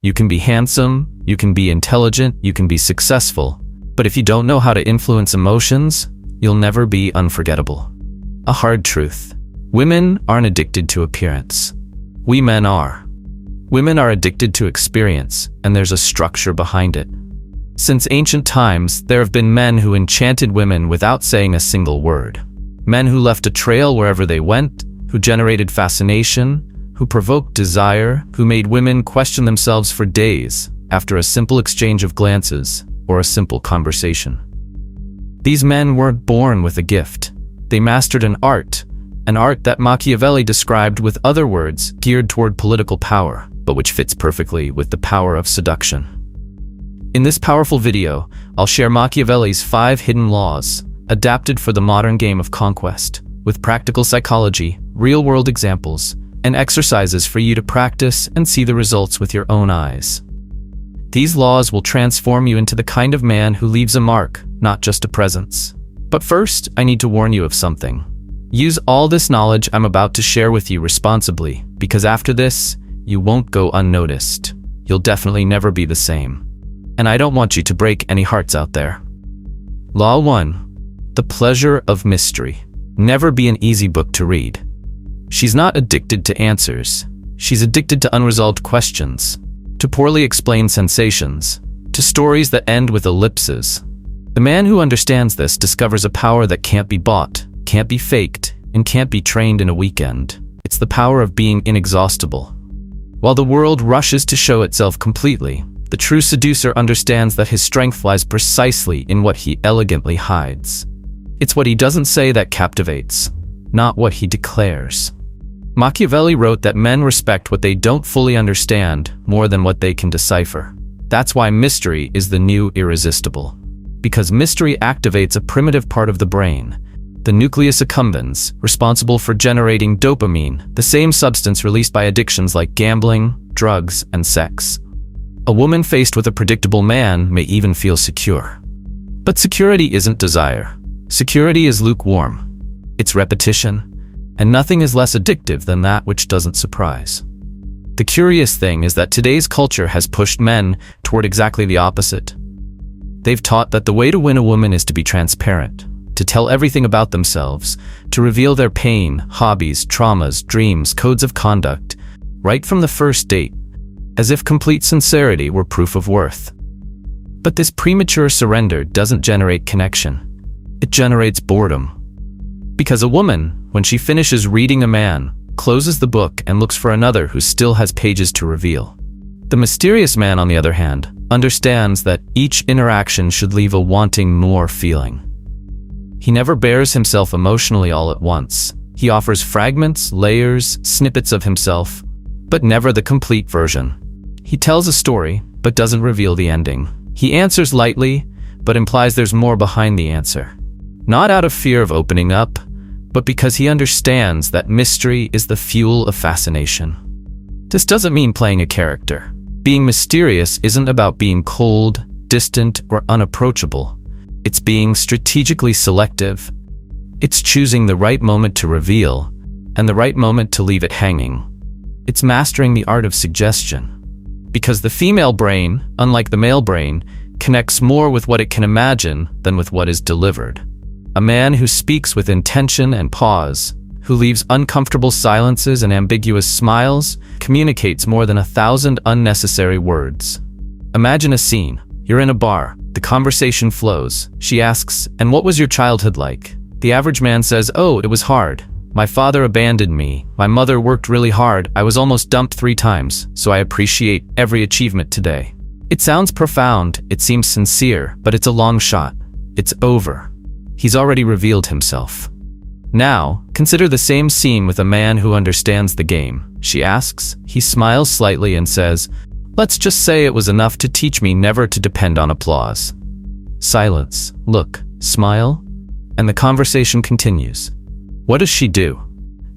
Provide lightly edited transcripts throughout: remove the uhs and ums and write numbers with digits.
You can be handsome, you can be intelligent, you can be successful, but if you don't know how to influence emotions, you'll never be unforgettable. A hard truth. Women aren't addicted to appearance. We men are. Women are addicted to experience, and there's a structure behind it. Since ancient times, there have been men who enchanted women without saying a single word. Men who left a trail wherever they went, who generated fascination, who provoked desire, who made women question themselves for days after a simple exchange of glances or a simple conversation. These men weren't born with a gift. They mastered an art that Machiavelli described with other words geared toward political power, but which fits perfectly with the power of seduction. In this powerful video, I'll share Machiavelli's 5 hidden laws, adapted for the modern game of conquest, with practical psychology, real-world examples, and exercises for you to practice and see the results with your own eyes. These laws will transform you into the kind of man who leaves a mark, not just a presence. But first, I need to warn you of something. Use all this knowledge I'm about to share with you responsibly, because after this, you won't go unnoticed. You'll definitely never be the same. And I don't want you to break any hearts out there. Law 1. The pleasure of mystery. Never be an easy book to read. She's not addicted to answers. She's addicted to unresolved questions, to poorly explained sensations, to stories that end with ellipses. The man who understands this discovers a power that can't be bought, can't be faked, and can't be trained in a weekend. It's the power of being inexhaustible. While the world rushes to show itself completely, the true seducer understands that his strength lies precisely in what he elegantly hides. It's what he doesn't say that captivates, not what he declares. Machiavelli wrote that men respect what they don't fully understand more than what they can decipher. That's why mystery is the new irresistible. Because mystery activates a primitive part of the brain, the nucleus accumbens, responsible for generating dopamine, the same substance released by addictions like gambling, drugs, and sex. A woman faced with a predictable man may even feel secure. But security isn't desire. Security is lukewarm. It's repetition. And nothing is less addictive than that which doesn't surprise. The curious thing is that today's culture has pushed men toward exactly the opposite. They've taught that the way to win a woman is to be transparent, to tell everything about themselves, to reveal their pain, hobbies, traumas, dreams, codes of conduct, right from the first date, as if complete sincerity were proof of worth. But this premature surrender doesn't generate connection. It generates boredom. Because a woman, when she finishes reading a man, closes the book and looks for another who still has pages to reveal. The mysterious man, on the other hand, understands that each interaction should leave a wanting more feeling. He never bears himself emotionally all at once. He offers fragments, layers, snippets of himself, but never the complete version. He tells a story, but doesn't reveal the ending. He answers lightly, but implies there's more behind the answer. Not out of fear of opening up, but because he understands that mystery is the fuel of fascination. This doesn't mean playing a character. Being mysterious isn't about being cold, distant, or unapproachable. It's being strategically selective. It's choosing the right moment to reveal, and the right moment to leave it hanging. It's mastering the art of suggestion. Because the female brain, unlike the male brain, connects more with what it can imagine than with what is delivered. A man who speaks with intention and pause, who leaves uncomfortable silences and ambiguous smiles, communicates more than 1,000 unnecessary words. Imagine a scene. You're in a bar. The conversation flows. She asks, "And what was your childhood like?" The average man says, "Oh, it was hard. My father abandoned me. My mother worked really hard. I was almost dumped 3 times, so I appreciate every achievement today." It sounds profound. It seems sincere, but it's a long shot. It's over. He's already revealed himself. Now, consider the same scene with a man who understands the game. She asks, he smiles slightly and says, "Let's just say it was enough to teach me never to depend on applause." Silence, look, smile, and the conversation continues. What does she do?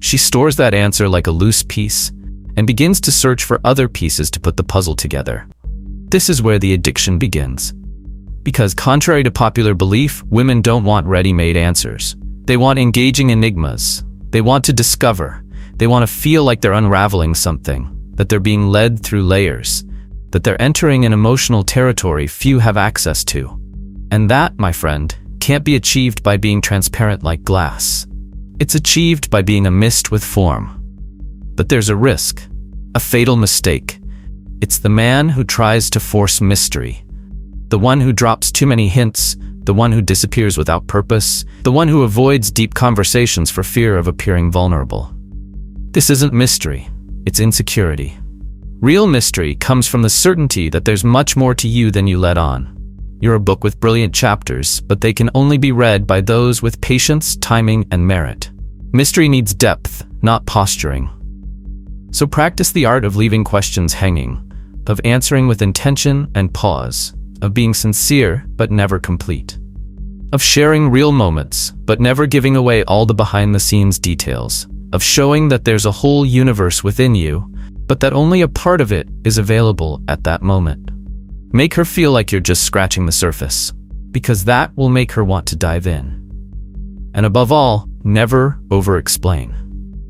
She stores that answer like a loose piece and begins to search for other pieces to put the puzzle together. This is where the addiction begins. Because contrary to popular belief, women don't want ready-made answers. They want engaging enigmas. They want to discover. They want to feel like they're unraveling something, that they're being led through layers. that they're entering an emotional territory few have access to. And that, my friend, can't be achieved by being transparent like glass. It's achieved by being a mist with form. But there's a risk, a fatal mistake. It's the man who tries to force mystery. The one who drops too many hints, the one who disappears without purpose, the one who avoids deep conversations for fear of appearing vulnerable. This isn't mystery, it's insecurity. Real mystery comes from the certainty that there's much more to you than you let on. You're a book with brilliant chapters, but they can only be read by those with patience, timing, and merit. Mystery needs depth, not posturing. So practice the art of leaving questions hanging, of answering with intention and pause, of being sincere but never complete, of sharing real moments but never giving away all the behind-the-scenes details, of showing that there's a whole universe within you, but that only a part of it is available at that moment. Make her feel like you're just scratching the surface, because that will make her want to dive in. And above all, never over-explain.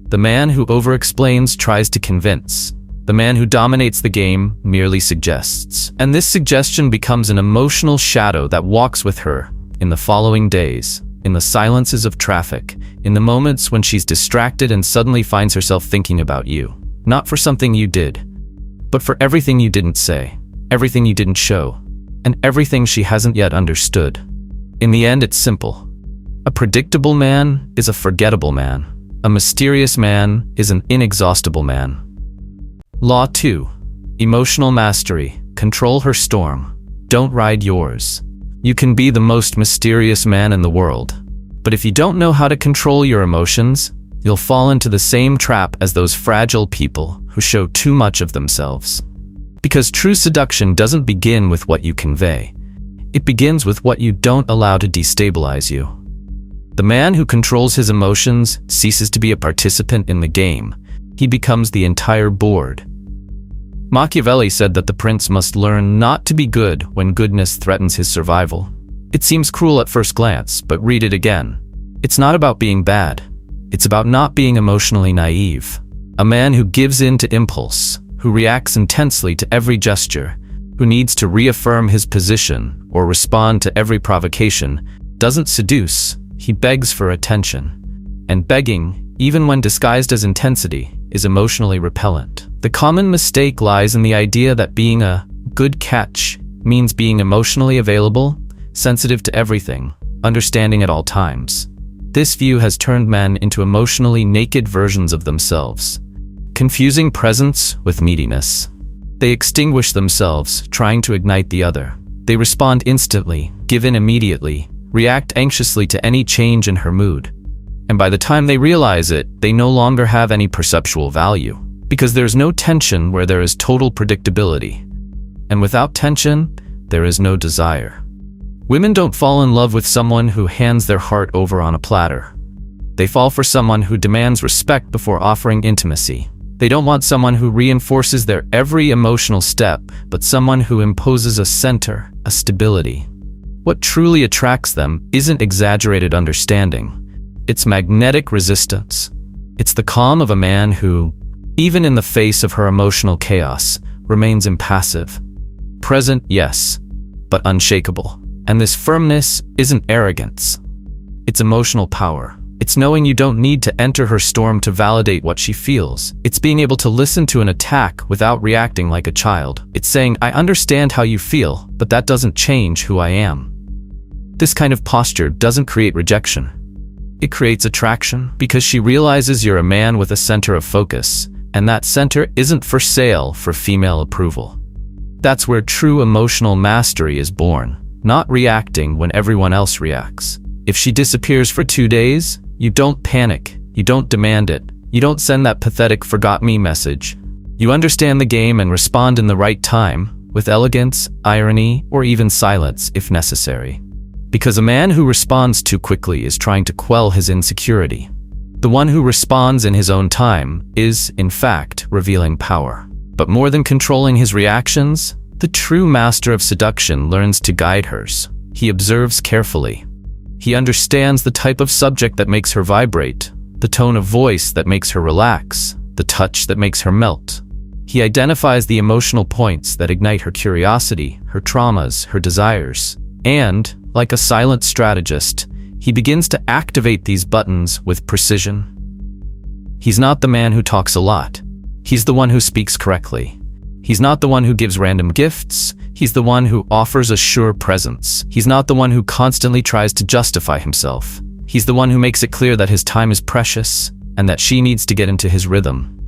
The man who over-explains tries to convince. The man who dominates the game merely suggests. And this suggestion becomes an emotional shadow that walks with her in the following days, in the silences of traffic, in the moments when she's distracted and suddenly finds herself thinking about you. Not for something you did, but for everything you didn't say, everything you didn't show, and everything she hasn't yet understood. In the end, it's simple. A predictable man is a forgettable man. A mysterious man is an inexhaustible man. Law 2. Emotional mastery. Control her storm. Don't ride yours. You can be the most mysterious man in the world, but if you don't know how to control your emotions, you'll fall into the same trap as those fragile people who show too much of themselves. Because true seduction doesn't begin with what you convey. It begins with what you don't allow to destabilize you. The man who controls his emotions ceases to be a participant in the game. He becomes the entire board. Machiavelli said that the prince must learn not to be good when goodness threatens his survival. It seems cruel at first glance, but read it again. It's not about being bad. It's about not being emotionally naive. A man who gives in to impulse, who reacts intensely to every gesture, who needs to reaffirm his position or respond to every provocation, doesn't seduce, he begs for attention. And begging, even when disguised as intensity, is emotionally repellent. The common mistake lies in the idea that being a good catch means being emotionally available, sensitive to everything, understanding at all times. This view has turned men into emotionally naked versions of themselves, confusing presence with neediness. They extinguish themselves, trying to ignite the other. They respond instantly, give in immediately, react anxiously to any change in her mood. And by the time they realize it, they no longer have any perceptual value, because there's no tension where there is total predictability. And without tension, there is no desire. Women don't fall in love with someone who hands their heart over on a platter. They fall for someone who demands respect before offering intimacy. They don't want someone who reinforces their every emotional step, but someone who imposes a center, a stability. What truly attracts them isn't exaggerated understanding. It's magnetic resistance. It's the calm of a man who, even in the face of her emotional chaos, remains impassive. Present, yes, but unshakable. And this firmness isn't arrogance. It's emotional power. It's knowing you don't need to enter her storm to validate what she feels. It's being able to listen to an attack without reacting like a child. It's saying, I understand how you feel, but that doesn't change who I am. This kind of posture doesn't create rejection. It creates attraction, because she realizes you're a man with a center of focus, and that center isn't for sale for female approval. That's where true emotional mastery is born. Not reacting when everyone else reacts. If she disappears for 2 days, you don't panic, you don't demand it, you don't send that pathetic forgot me message. You understand the game and respond in the right time, with elegance, irony, or even silence if necessary. Because a man who responds too quickly is trying to quell his insecurity. The one who responds in his own time is, in fact, revealing power. But more than controlling his reactions, the true master of seduction learns to guide hers. He observes carefully. He understands the type of subject that makes her vibrate, the tone of voice that makes her relax, the touch that makes her melt. He identifies the emotional points that ignite her curiosity, her traumas, her desires. And, like a silent strategist, he begins to activate these buttons with precision. He's not the man who talks a lot. He's the one who speaks correctly. He's not the one who gives random gifts. He's the one who offers a sure presence. He's not the one who constantly tries to justify himself. He's the one who makes it clear that his time is precious and that she needs to get into his rhythm.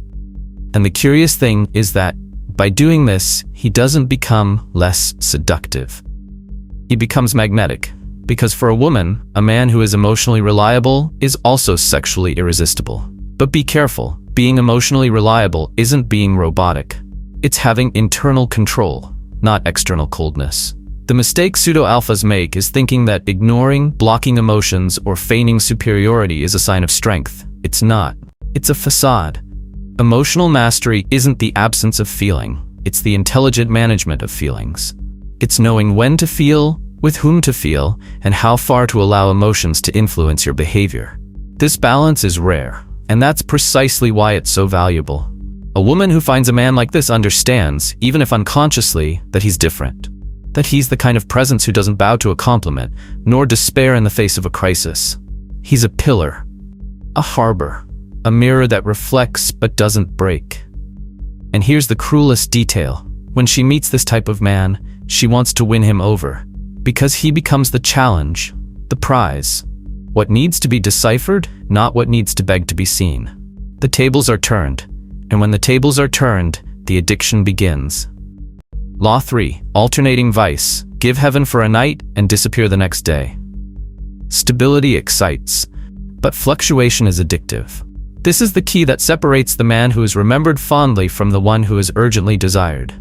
And the curious thing is that by doing this, he doesn't become less seductive. He becomes magnetic, because for a woman, a man who is emotionally reliable is also sexually irresistible. But be careful, being emotionally reliable isn't being robotic. It's having internal control, not external coldness. The mistake pseudo-alphas make is thinking that ignoring, blocking emotions, or feigning superiority is a sign of strength. It's not. It's a facade. Emotional mastery isn't the absence of feeling. It's the intelligent management of feelings. It's knowing when to feel, with whom to feel, and how far to allow emotions to influence your behavior. This balance is rare, and that's precisely why it's so valuable. A woman who finds a man like this understands, even if unconsciously, that he's different. That he's the kind of presence who doesn't bow to a compliment, nor despair in the face of a crisis. He's a pillar, a harbor, a mirror that reflects but doesn't break. And here's the cruelest detail. When she meets this type of man, she wants to win him over, because he becomes the challenge, the prize. What needs to be deciphered, not what needs to beg to be seen. The tables are turned, and when the tables are turned, the addiction begins. Law 3. Alternating vice. Give heaven for a night and disappear the next day. Stability excites, but fluctuation is addictive. This is the key that separates the man who is remembered fondly from the one who is urgently desired.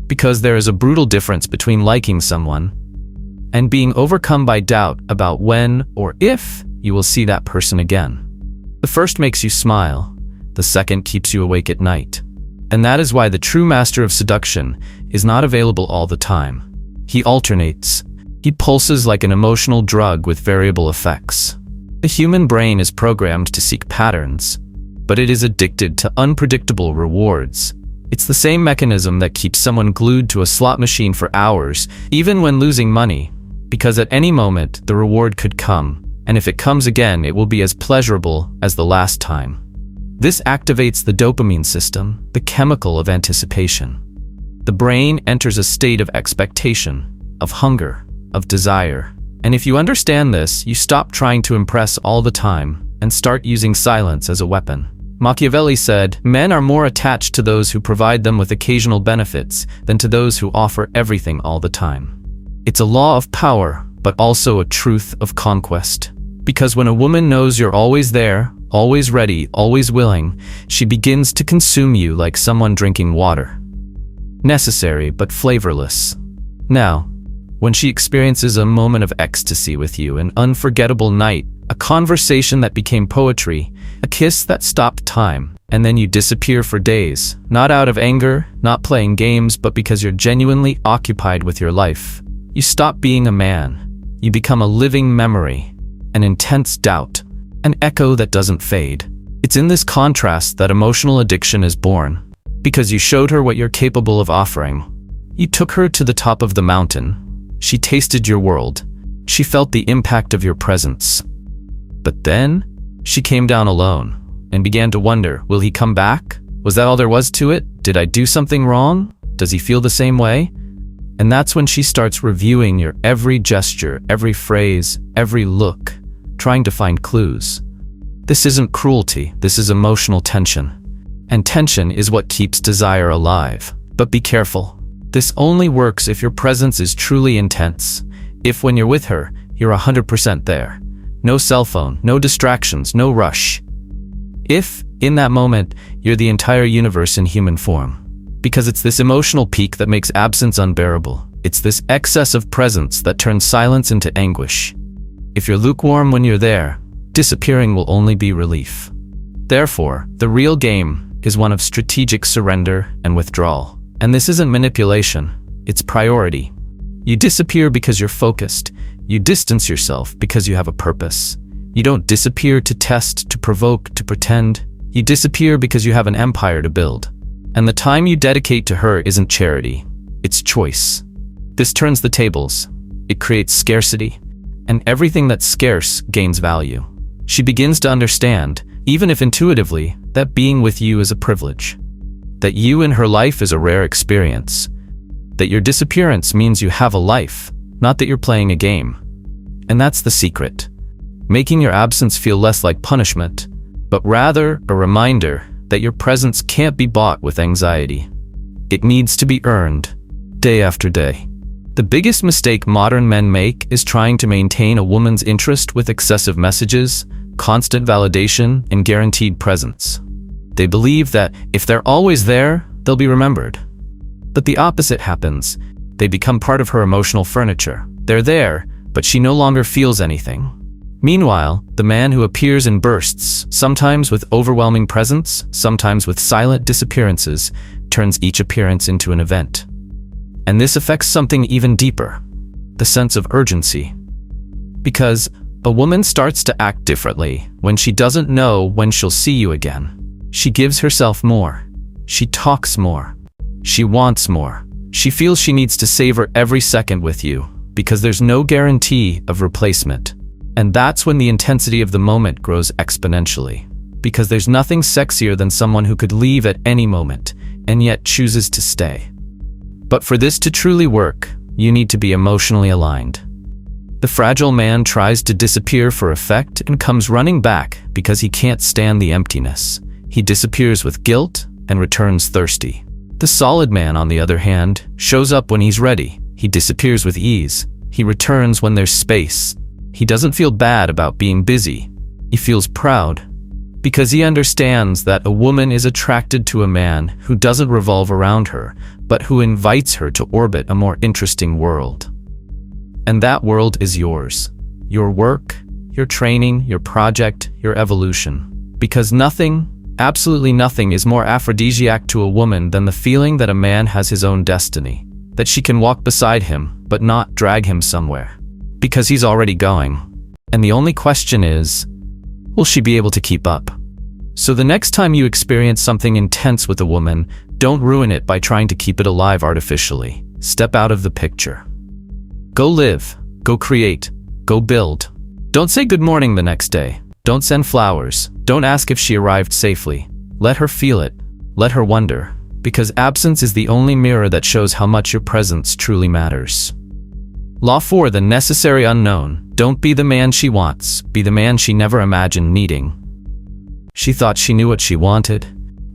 Because there is a brutal difference between liking someone and being overcome by doubt about when or if you will see that person again. The first makes you smile, the second keeps you awake at night. And that is why the true master of seduction is not available all the time. He alternates. He pulses like an emotional drug with variable effects. The human brain is programmed to seek patterns, but it is addicted to unpredictable rewards. It's the same mechanism that keeps someone glued to a slot machine for hours, even when losing money, because at any moment the reward could come, and if it comes again, it will be as pleasurable as the last time. This activates the dopamine system, the chemical of anticipation. The brain enters a state of expectation, of hunger, of desire. And if you understand this, you stop trying to impress all the time and start using silence as a weapon. Machiavelli said, "Men are more attached to those who provide them with occasional benefits than to those who offer everything all the time." It's a law of power, but also a truth of conquest. Because when a woman knows you're always there, always ready, always willing, she begins to consume you like someone drinking water. Necessary but flavorless. Now, when she experiences a moment of ecstasy with you, an unforgettable night, a conversation that became poetry, a kiss that stopped time, and then you disappear for days, not out of anger, not playing games, but because you're genuinely occupied with your life. You stop being a man. You become a living memory, an intense doubt, an echo that doesn't fade. It's in this contrast that emotional addiction is born. Because you showed her what you're capable of offering. You took her to the top of the mountain. She tasted your world. She felt the impact of your presence. But then, she came down alone and began to wonder, will he come back? Was that all there was to it? Did I do something wrong? Does he feel the same way? And that's when she starts reviewing your every gesture, every phrase, every look, trying to find clues. This isn't cruelty, this is emotional tension. And tension is what keeps desire alive. But be careful. This only works if your presence is truly intense. If when you're with her, you're 100% there. No cell phone, no distractions, no rush. If, in that moment, you're the entire universe in human form. Because it's this emotional peak that makes absence unbearable. It's this excess of presence that turns silence into anguish. If you're lukewarm when you're there, disappearing will only be relief. Therefore, the real game is one of strategic surrender and withdrawal. And this isn't manipulation, it's priority. You disappear because you're focused. You distance yourself because you have a purpose. You don't disappear to test, to provoke, to pretend. You disappear because you have an empire to build. And the time you dedicate to her isn't charity, it's choice. This turns the tables. It creates scarcity, and everything that's scarce gains value. She begins to understand, even if intuitively, that being with you is a privilege. That you in her life is a rare experience. That your disappearance means you have a life, not that you're playing a game. And that's the secret. Making your absence feel less like punishment, but rather a reminder that your presence can't be bought with anxiety. It needs to be earned, day after day. The biggest mistake modern men make is trying to maintain a woman's interest with excessive messages, constant validation, and guaranteed presence. They believe that if they're always there, they'll be remembered. But the opposite happens. They become part of her emotional furniture. They're there, but she no longer feels anything. Meanwhile, the man who appears in bursts, sometimes with overwhelming presence, sometimes with silent disappearances, turns each appearance into an event. And this affects something even deeper, the sense of urgency. Because a woman starts to act differently when she doesn't know when she'll see you again. She gives herself more. She talks more. She wants more. She feels she needs to savor every second with you because there's no guarantee of replacement. And that's when the intensity of the moment grows exponentially. Because there's nothing sexier than someone who could leave at any moment and yet chooses to stay. But for this to truly work, you need to be emotionally aligned. The fragile man tries to disappear for effect and comes running back because he can't stand the emptiness. He disappears with guilt and returns thirsty. The solid man, on the other hand, shows up when he's ready. He disappears with ease. He returns when there's space. He doesn't feel bad about being busy. He feels proud because he understands that a woman is attracted to a man who doesn't revolve around her, but who invites her to orbit a more interesting world. And that world is yours. Your work, your training, your project, your evolution. Because nothing, absolutely nothing, is more aphrodisiac to a woman than the feeling that a man has his own destiny. That she can walk beside him, but not drag him somewhere. Because he's already going. And the only question is, will she be able to keep up? So the next time you experience something intense with a woman, don't ruin it by trying to keep it alive artificially. Step out of the picture. Go live. Go create. Go build. Don't say good morning the next day. Don't send flowers. Don't ask if she arrived safely. Let her feel it. Let her wonder. Because absence is the only mirror that shows how much your presence truly matters. Law 4, the necessary unknown. Don't be the man she wants. Be the man she never imagined needing. She thought she knew what she wanted,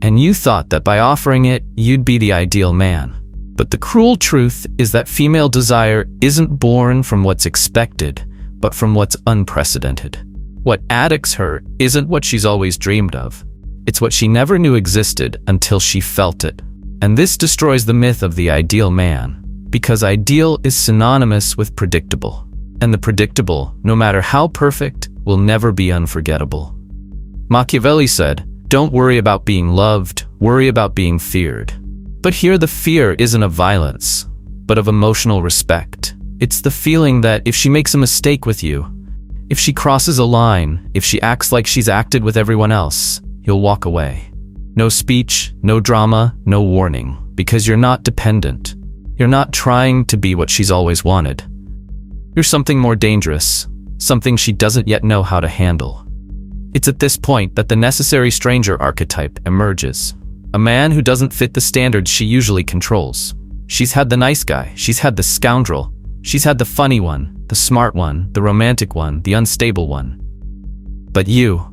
and you thought that by offering it, you'd be the ideal man. But the cruel truth is that female desire isn't born from what's expected, but from what's unprecedented. What addicts her isn't what she's always dreamed of. It's what she never knew existed until she felt it. And this destroys the myth of the ideal man, because ideal is synonymous with predictable. And the predictable, no matter how perfect, will never be unforgettable. Machiavelli said, "Don't worry about being loved, worry about being feared." But here the fear isn't of violence, but of emotional respect. It's the feeling that if she makes a mistake with you, if she crosses a line, if she acts like she's acted with everyone else, you'll walk away. No speech, no drama, no warning, because you're not dependent. You're not trying to be what she's always wanted. You're something more dangerous, something she doesn't yet know how to handle. It's at this point that the necessary stranger archetype emerges. A man who doesn't fit the standards she usually controls. She's had the nice guy, she's had the scoundrel, she's had the funny one, the smart one, the romantic one, the unstable one. But you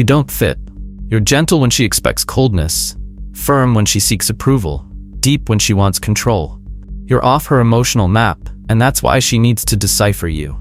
don't fit. You're gentle when she expects coldness, firm when she seeks approval, deep when she wants control. You're off her emotional map, and that's why she needs to decipher you.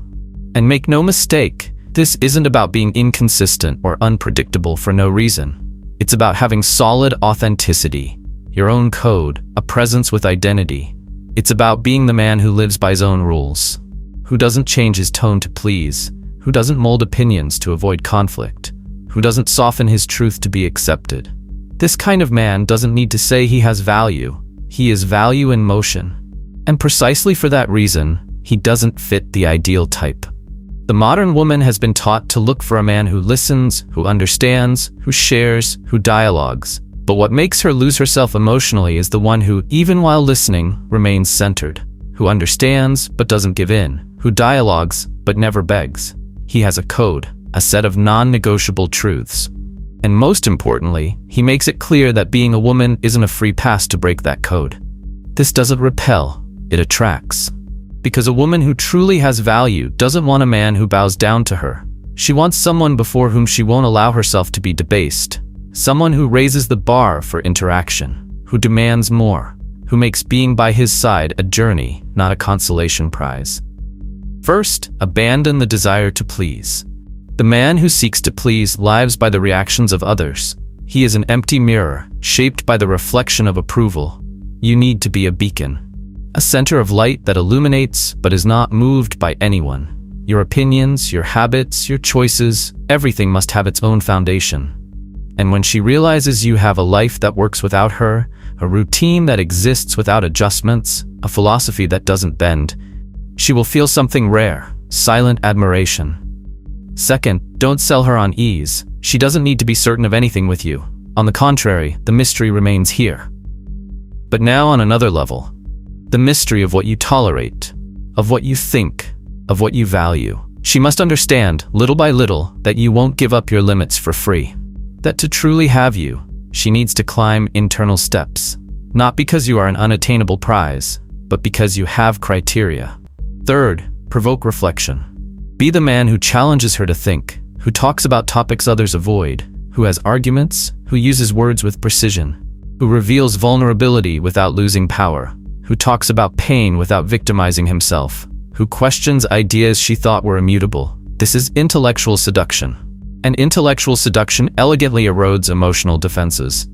And make no mistake, this isn't about being inconsistent or unpredictable for no reason. It's about having solid authenticity, your own code, a presence with identity. It's about being the man who lives by his own rules, who doesn't change his tone to please, who doesn't mold opinions to avoid conflict, who doesn't soften his truth to be accepted. This kind of man doesn't need to say he has value. He is value in motion. And precisely for that reason, he doesn't fit the ideal type. The modern woman has been taught to look for a man who listens, who understands, who shares, who dialogues. But what makes her lose herself emotionally is the one who, even while listening, remains centered, who understands but doesn't give in, who dialogues but never begs. He has a code, a set of non-negotiable truths. And most importantly, he makes it clear that being a woman isn't a free pass to break that code. This doesn't repel, it attracts. Because a woman who truly has value doesn't want a man who bows down to her. She wants someone before whom she won't allow herself to be debased. Someone who raises the bar for interaction, who demands more, who makes being by his side a journey, not a consolation prize. First, abandon the desire to please. The man who seeks to please lives by the reactions of others. He is an empty mirror, shaped by the reflection of approval. You need to be a beacon, a center of light that illuminates but is not moved by anyone. Your opinions, your habits, your choices, everything must have its own foundation. And when she realizes you have a life that works without her, a routine that exists without adjustments, a philosophy that doesn't bend, she will feel something rare, silent admiration. Second, don't sell her on ease. She doesn't need to be certain of anything with you. On the contrary, the mystery remains here. But now on another level, the mystery of what you tolerate, of what you think, of what you value. She must understand, little by little, that you won't give up your limits for free. That to truly have you, she needs to climb internal steps. Not because you are an unattainable prize, but because you have criteria. Third, provoke reflection. Be the man who challenges her to think, who talks about topics others avoid, who has arguments, who uses words with precision, who reveals vulnerability without losing power, who talks about pain without victimizing himself, who questions ideas she thought were immutable. This is intellectual seduction. And intellectual seduction elegantly erodes emotional defenses.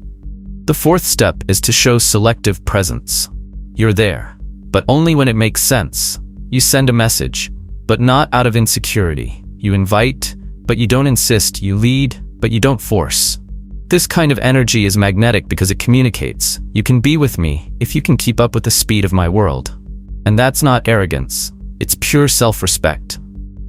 The fourth step is to show selective presence. You're there, but only when it makes sense. You send a message, but not out of insecurity. You invite, but you don't insist. You lead, but you don't force. This kind of energy is magnetic because it communicates. You can be with me if you can keep up with the speed of my world. And that's not arrogance. It's pure self-respect.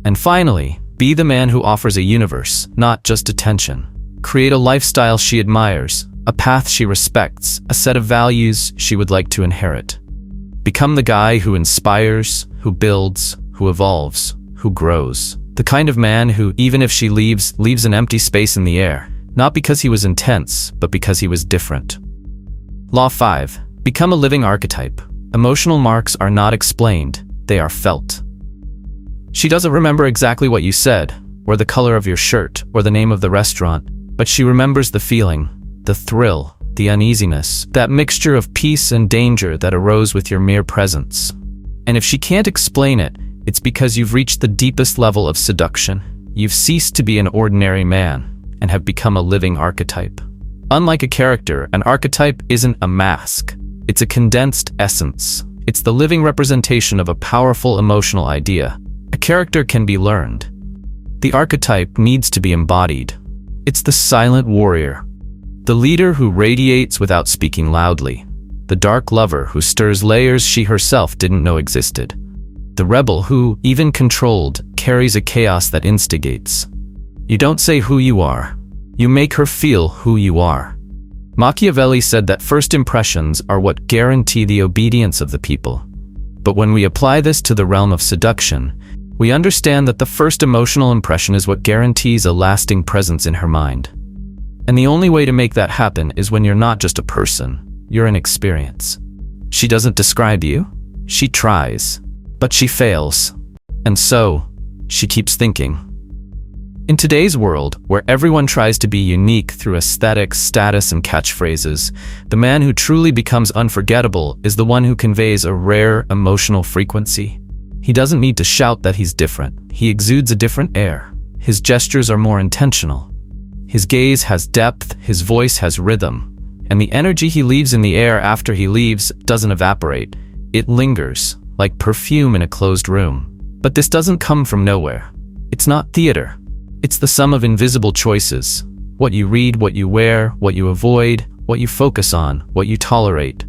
And finally, be the man who offers a universe, not just attention. Create a lifestyle she admires, a path she respects, a set of values she would like to inherit. Become the guy who inspires, who builds, who evolves, who grows. The kind of man who, even if she leaves an empty space in the air, not because he was intense, but because he was different. Law 5. Become a living archetype. Emotional marks are not explained, they are felt. She doesn't remember exactly what you said, or the color of your shirt, or the name of the restaurant, but she remembers the feeling, the thrill, the uneasiness, that mixture of peace and danger that arose with your mere presence. And if she can't explain it, it's because you've reached the deepest level of seduction. You've ceased to be an ordinary man, and have become a living archetype. Unlike a character, an archetype isn't a mask. It's a condensed essence. It's the living representation of a powerful emotional idea. A character can be learned. The archetype needs to be embodied. It's the silent warrior, the leader who radiates without speaking loudly, the dark lover who stirs layers she herself didn't know existed, the rebel who, even controlled, carries a chaos that instigates. You don't say who you are. You make her feel who you are. Machiavelli said that first impressions are what guarantee the obedience of the people. But when we apply this to the realm of seduction, we understand that the first emotional impression is what guarantees a lasting presence in her mind. And the only way to make that happen is when you're not just a person, you're an experience. She doesn't describe you, she tries, but she fails. And so, she keeps thinking. In today's world, where everyone tries to be unique through aesthetics, status, and catchphrases, the man who truly becomes unforgettable is the one who conveys a rare emotional frequency. He doesn't need to shout that he's different. He exudes a different air. His gestures are more intentional. His gaze has depth, his voice has rhythm, and the energy he leaves in the air after he leaves doesn't evaporate. It lingers, like perfume in a closed room. But this doesn't come from nowhere. It's not theater. It's the sum of invisible choices. What you read, what you wear, what you avoid, what you focus on, what you tolerate.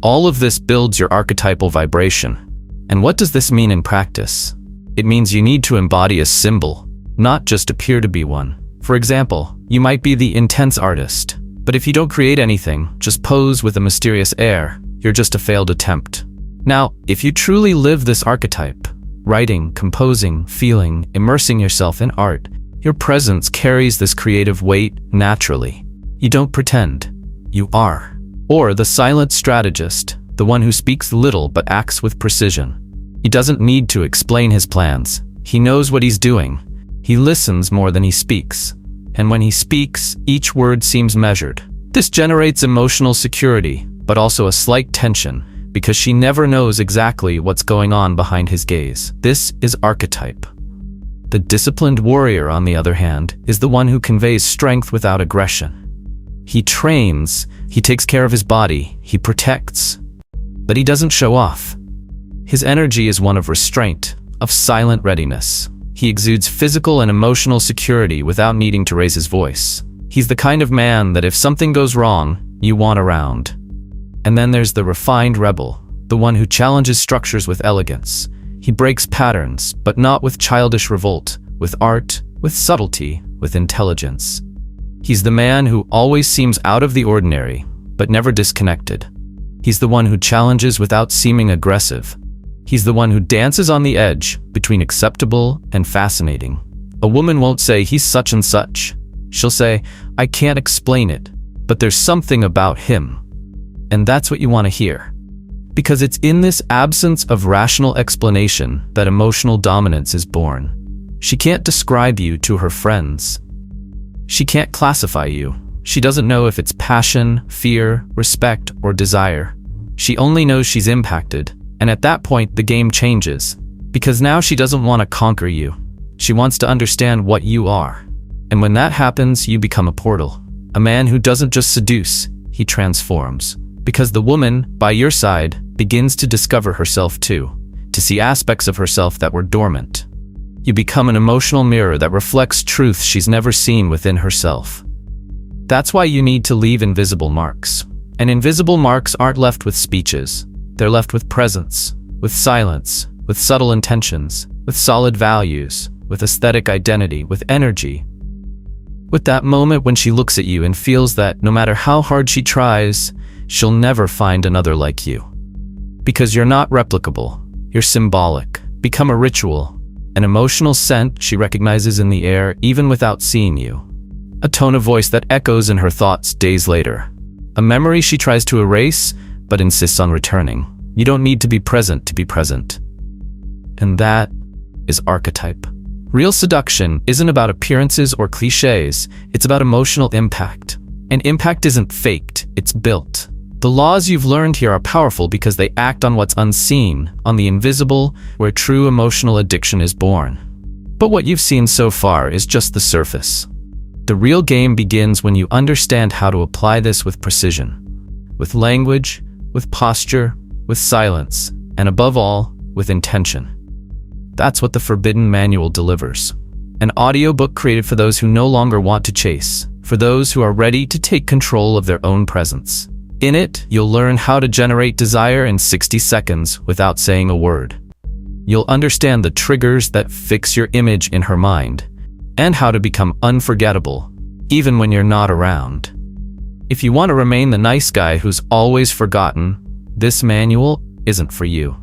All of this builds your archetypal vibration. And what does this mean in practice? It means you need to embody a symbol, not just appear to be one. For example, you might be the intense artist, But if you don't create anything, just pose with a mysterious air, you're just a failed attempt. Now, if you truly live this archetype, writing, composing, feeling, immersing yourself in art, your presence carries this creative weight naturally. You don't pretend, you are. Or the silent strategist, the one who speaks little but acts with precision. He doesn't need to explain his plans. He knows what he's doing. He listens more than he speaks. And when he speaks, each word seems measured. This generates emotional security, but also a slight tension, because she never knows exactly what's going on behind his gaze. This is archetype. The disciplined warrior, on the other hand, is the one who conveys strength without aggression. He trains, he takes care of his body, he protects, but he doesn't show off. His energy is one of restraint, of silent readiness. He exudes physical and emotional security without needing to raise his voice. He's the kind of man that if something goes wrong, you want around. And then there's the refined rebel, the one who challenges structures with elegance. He breaks patterns, but not with childish revolt, with art, with subtlety, with intelligence. He's the man who always seems out of the ordinary, but never disconnected. He's the one who challenges without seeming aggressive. He's the one who dances on the edge between acceptable and fascinating. A woman won't say he's such and such. She'll say, I can't explain it, but there's something about him. And that's what you want to hear. Because it's in this absence of rational explanation that emotional dominance is born. She can't describe you to her friends. She can't classify you. She doesn't know if it's passion, fear, respect, or desire. She only knows she's impacted. And at that point, the game changes. Because now she doesn't want to conquer you. She wants to understand what you are. And when that happens, you become a portal. A man who doesn't just seduce, he transforms. Because the woman, by your side, begins to discover herself too. To see aspects of herself that were dormant. You become an emotional mirror that reflects truth she's never seen within herself. That's why you need to leave invisible marks. And invisible marks aren't left with speeches. They're left with presence, with silence, with subtle intentions, with solid values, with aesthetic identity, with energy. With that moment when she looks at you and feels that no matter how hard she tries, she'll never find another like you. Because you're not replicable, you're symbolic. Become a ritual, an emotional scent she recognizes in the air even without seeing you. A tone of voice that echoes in her thoughts days later. A memory she tries to erase, but insists on returning. You don't need to be present to be present. And that is archetype. Real seduction isn't about appearances or cliches, it's about emotional impact. And impact isn't faked, it's built. The laws you've learned here are powerful because they act on what's unseen, on the invisible, where true emotional addiction is born. But what you've seen so far is just the surface. The real game begins when you understand how to apply this with precision. With language, with posture, with silence, and above all, with intention. That's what the Forbidden Manual delivers. An audiobook created for those who no longer want to chase, for those who are ready to take control of their own presence. In it, you'll learn how to generate desire in 60 seconds without saying a word. You'll understand the triggers that fix your image in her mind, and how to become unforgettable, even when you're not around. If you want to remain the nice guy who's always forgotten, this manual isn't for you.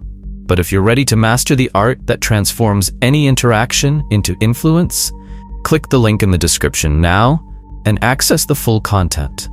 But if you're ready to master the art that transforms any interaction into influence, click the link in the description now and access the full content.